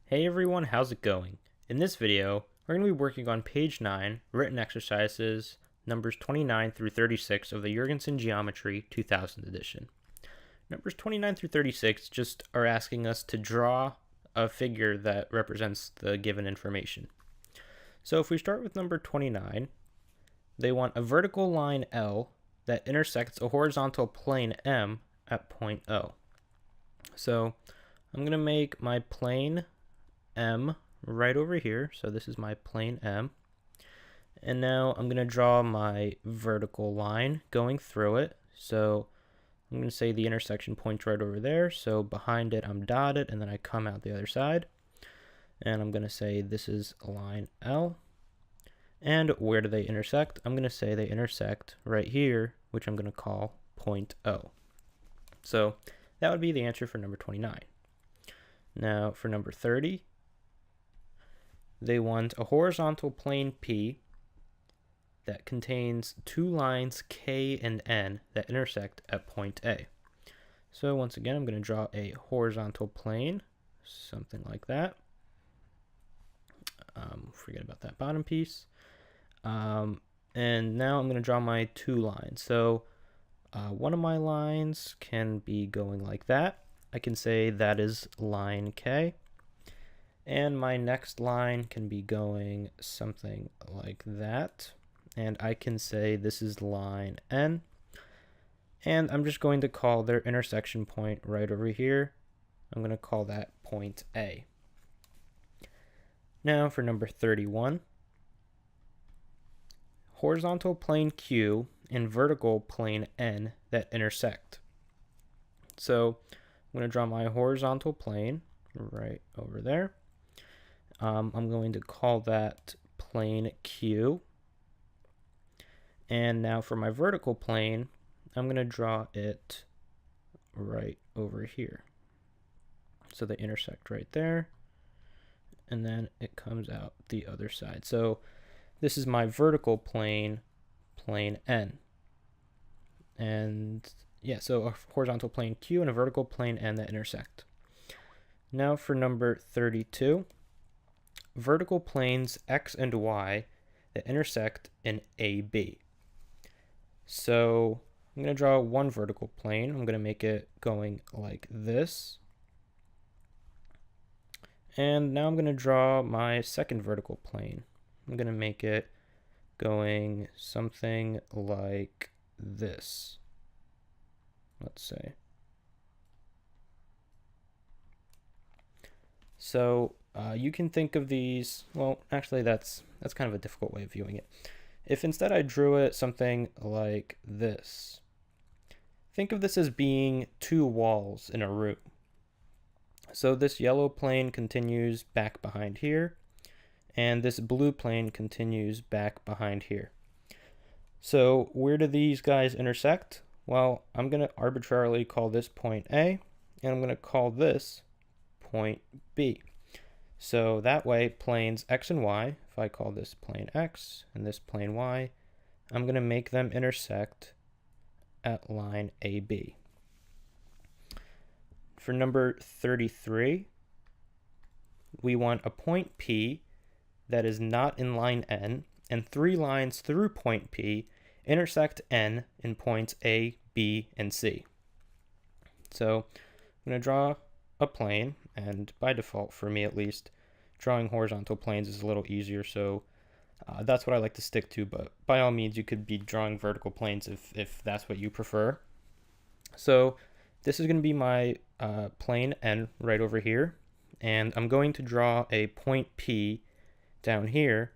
Hey everyone, how's it going? In this video, we're going to be working on page 9, written exercises, numbers 29 through 36 of the Jurgensen Geometry 2000 edition. Numbers 29 through 36 just are asking us to draw a figure that represents the given information. So if we start with number 29, they want a vertical line L that intersects a horizontal plane M at point O. So I'm going to make my plane M right over here. So this is my plane M. And now I'm going to draw my vertical line going through it. So I'm going to say the intersection points right over there. So behind it, I'm dotted, and then I come out the other side. And I'm going to say this is line L. And where do they intersect? I'm going to say they intersect right here, which I'm going to call point O. So that would be the answer for number 29. Now for number 30, they want a horizontal plane P that contains two lines K and N that intersect at point A. So once again, I'm going to draw a horizontal plane, something like that. Forget about that bottom piece. And now I'm going to draw my two lines. So one of my lines can be going like that. I can say that is line K. And my next line can be going something like that. And I can say this is line N. And I'm just going to call their intersection point right over here. I'm going to call that point A. Now for number 31. Horizontal plane Q and vertical plane N that intersect. So I'm going to draw my horizontal plane right over there. I'm going to call that plane Q. And now for my vertical plane, I'm going to draw it right over here. So they intersect right there, and then it comes out the other side. So this is my vertical plane, plane N. And yeah, so a horizontal plane Q and a vertical plane N that intersect. Now for number 32, vertical planes X and Y that intersect in AB. So I'm going to draw one vertical plane. I'm going to make it going like this. And now I'm going to draw my second vertical plane. I'm going to make it going something like this. Let's say. So you can think of these, well, actually that's kind of a difficult way of viewing it. If instead I drew it something like this, think of this as being two walls in a room. So this yellow plane continues back behind here, and this blue plane continues back behind here. So where do these guys intersect? Well, I'm going to arbitrarily call this point A, and I'm going to call this point B. So that way, planes X and Y, if I call this plane X and this plane Y, I'm going to make them intersect at line AB. For number 33, we want a point P that is not in line N, and three lines through point P intersect N in points A, B, and C. So I'm going to draw a plane, and by default, for me at least, drawing horizontal planes is a little easier, so that's what I like to stick to, but by all means you could be drawing vertical planes if that's what you prefer. So this is going to be my plane N right over here, and I'm going to draw a point P down here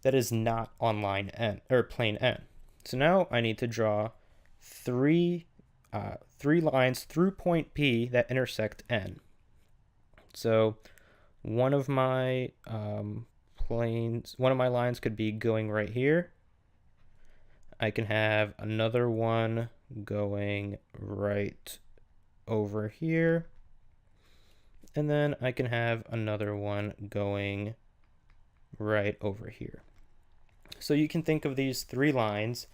that is not on line N, or plane N. So now I need to draw three lines through point P that intersect N. So one of my lines could be going right here. I can have another one going right over here. And then I can have another one going right over here. So you can think of these three lines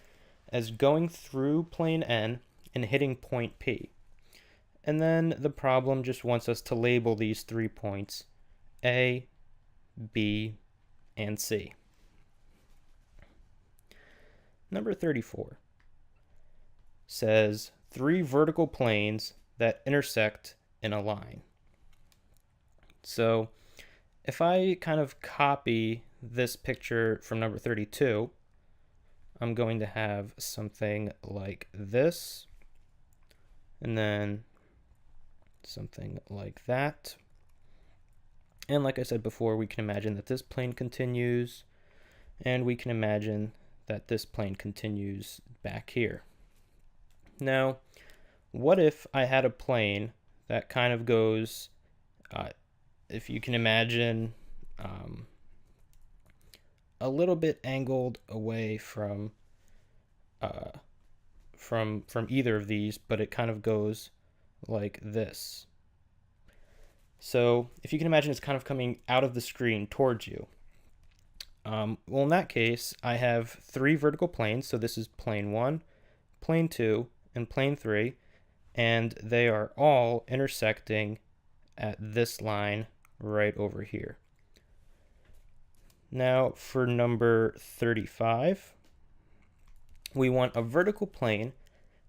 as going through plane N and hitting point P. And then the problem just wants us to label these 3 points A, B, and C. Number 34 says 3 vertical planes that intersect in a line. So if I kind of copy this picture from number 32, I'm going to have something like this, and then something like that. And like I said before, we can imagine that this plane continues, and we can imagine that this plane continues back here. Now, what if I had a plane that kind of goes, if you can imagine, a little bit angled away from either of these, but it kind of goes like this. So if you can imagine, it's kind of coming out of the screen towards you. Well, in that case, I have 3 vertical planes. So this is plane 1, plane 2, and plane 3, and they are all intersecting at this line right over here. Now for number 35, we want a vertical plane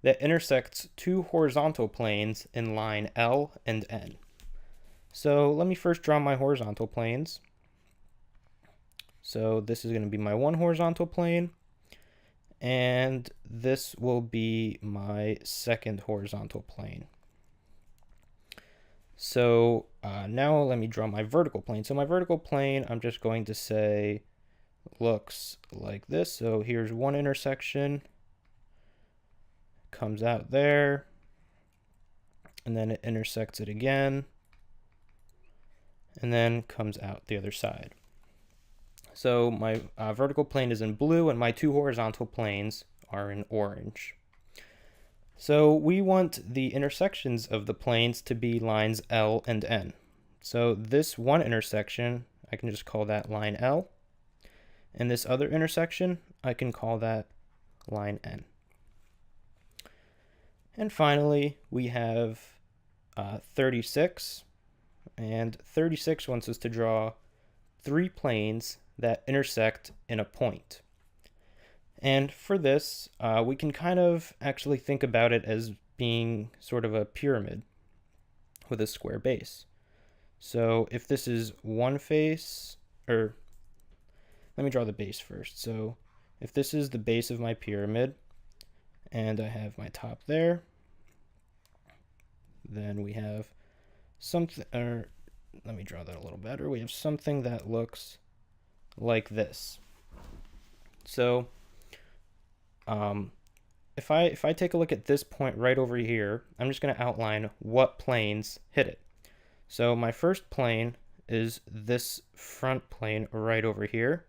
that intersects 2 horizontal planes in line L and N. So let me first draw my horizontal planes. So this is going to be my one horizontal plane, and this will be my second horizontal plane. So now let me draw my vertical plane. So my vertical plane, I'm just going to say, looks like this. So here's one intersection, comes out there, and then it intersects it again, and then comes out the other side. So my vertical plane is in blue, and my 2 horizontal planes are in orange. So we want the intersections of the planes to be lines L and N. So this one intersection, I can just call that line L, and this other intersection, I can call that line N. And finally, we have 36, and 36 wants us to draw 3 planes that intersect in a point. And for this, we can kind of actually think about it as being sort of a pyramid with a square base. So if this is one face, or let me draw the base first. So if this is the base of my pyramid, and I have my top there, then we have something, or let me draw that a little better. We have something that looks like this. So if I take a look at this point right over here, I'm just going to outline what planes hit it. So my first plane is this front plane right over here.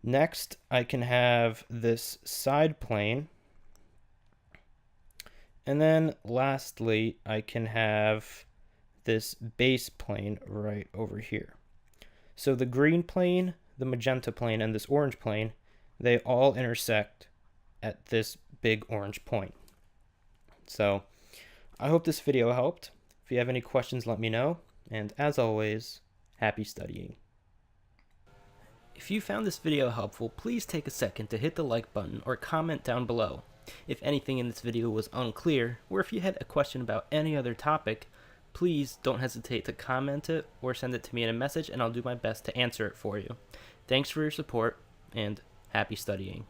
Next, I can have this side plane. And then lastly, I can have this base plane right over here. So the green plane, the magenta plane, and this orange plane, they all intersect at this big orange point. So I hope this video helped. If you have any questions, let me know. And as always, happy studying. If you found this video helpful, please take a second to hit the like button or comment down below. If anything in this video was unclear, or if you had a question about any other topic, please don't hesitate to comment it or send it to me in a message, and I'll do my best to answer it for you. Thanks for your support, and happy studying.